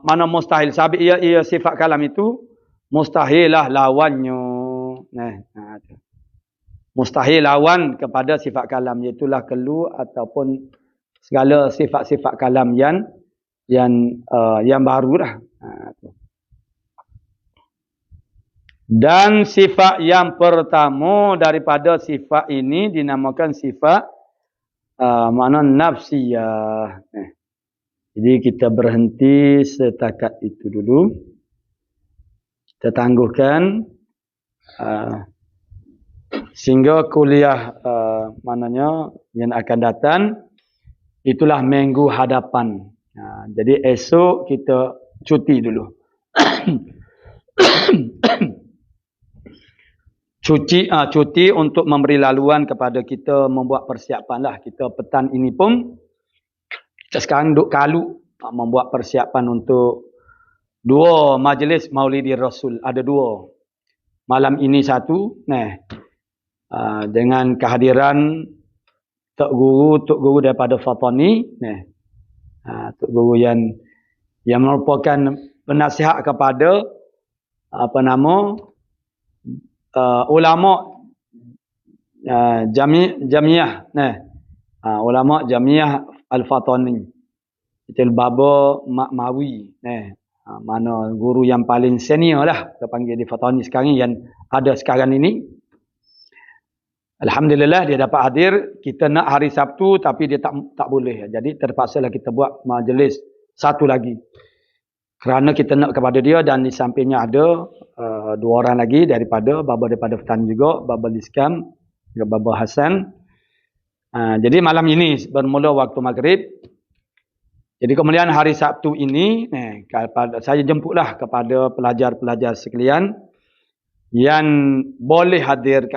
mana mustahil. Sabit ia sifat kalam itu, mustahilah lawannya. Mustahil lawan kepada sifat kalam, iaitulah kelu ataupun segala sifat-sifat kalam yang baru dah. Dan sifat yang pertama daripada sifat ini dinamakan sifat mana nafsiyah. Jadi kita berhenti setakat itu dulu. Kita tangguhkan sehingga kuliah mananya yang akan datang itulah minggu hadapan. Jadi esok kita cuti dulu. Cuti untuk memberi laluan kepada kita membuat persiapan lah. Kita petang ini pun kita sekarang duk kalu membuat persiapan untuk 2 majlis Maulidi Rasul. Ada 2. Malam ini 1. Dengan kehadiran Tok Guru daripada Fatani. Tok Guru yang merupakan penasihat kepada ulama jamiah. Ulama jamiah Al-Fatani. Itu Baba Makmawi. Mana guru yang paling senior lah. Kita panggil di Fatani sekarang yang ada sekarang ini. Alhamdulillah dia dapat hadir. Kita nak hari Sabtu tapi dia tak boleh. Jadi terpaksalah kita buat majlis satu lagi. Kerana kita nak kepada dia dan di sampingnya ada 2 orang lagi daripada Fatani juga. Baba Liskam dan Baba Hasan. Jadi malam ini bermula waktu maghrib. Jadi kemudian hari Sabtu ini, saya jemputlah kepada pelajar-pelajar sekalian yang boleh hadir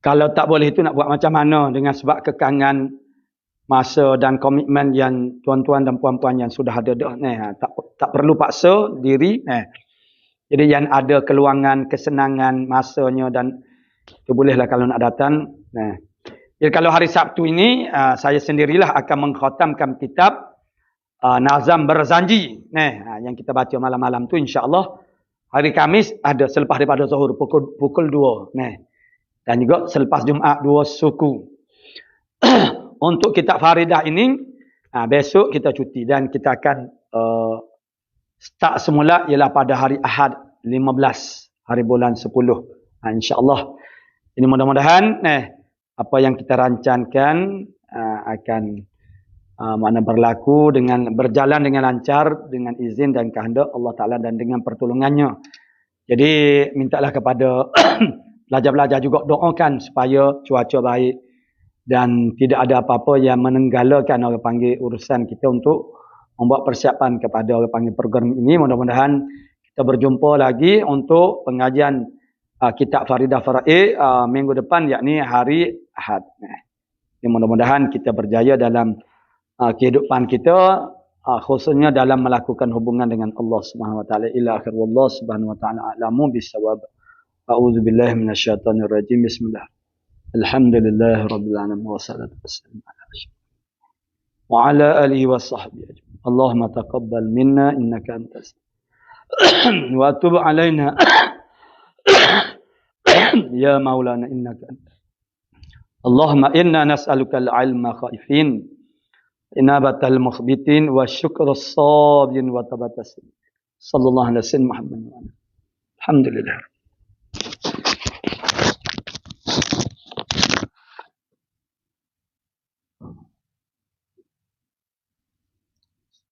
kalau tak boleh itu nak buat macam mana dengan sebab kekangan masa dan komitmen yang tuan-tuan dan puan-puan yang sudah ada dah. Tak perlu paksa diri. Jadi yang ada keluangan, kesenangan masanya dan itu bolehlah kalau nak datang. Jadi kalau hari Sabtu ini saya sendirilah akan mengkhatamkan kitab Nazam Berzanji. Yang kita baca malam-malam tu insya-Allah. Hari Khamis ada selepas daripada Zuhur pukul 2. Dan juga selepas Jumaat 2 suku. Untuk kitab Faridah ini besok kita cuti dan kita akan start semula ialah pada hari Ahad 15 hari bulan 10. Insya-Allah. Ini mudah-mudahan apa yang kita rancangkan akan mana berlaku dengan berjalan dengan lancar dengan izin dan kehendak Allah Taala dan dengan pertolongannya. Jadi mintalah kepada pelajar-pelajar juga doakan supaya cuaca baik dan tidak ada apa-apa yang menenggalakan orang panggil urusan kita untuk membuat persiapan kepada orang panggil program ini. Mudah-mudahan kita berjumpa lagi untuk pengajian kitab Faridah Faraid minggu depan yakni hari Ahad. Mudah-mudahan kita berjaya dalam kehidupan kita khususnya dalam melakukan hubungan dengan Allah Subhanahu wa taala ila akhir wallahu subhanahu wa taala a'lamu bissawab. A'udzubillahi minasyaitonir rajim. Bismillah. Alhamdulillahirabbil alamin wassalatu wassalamu ala rasulillah wa ala alihi washabbihi ajma'in. Allahumma taqabbal minna innaka antas wa tub alaina ya maulana innaka anta. Allahumma inna nas'aluka al-ilma khaifin inabatal mukhbitin wa syukrus sabirin wa tabatas sallallahu alaihi wasallam Muhammad. Alhamdulillah.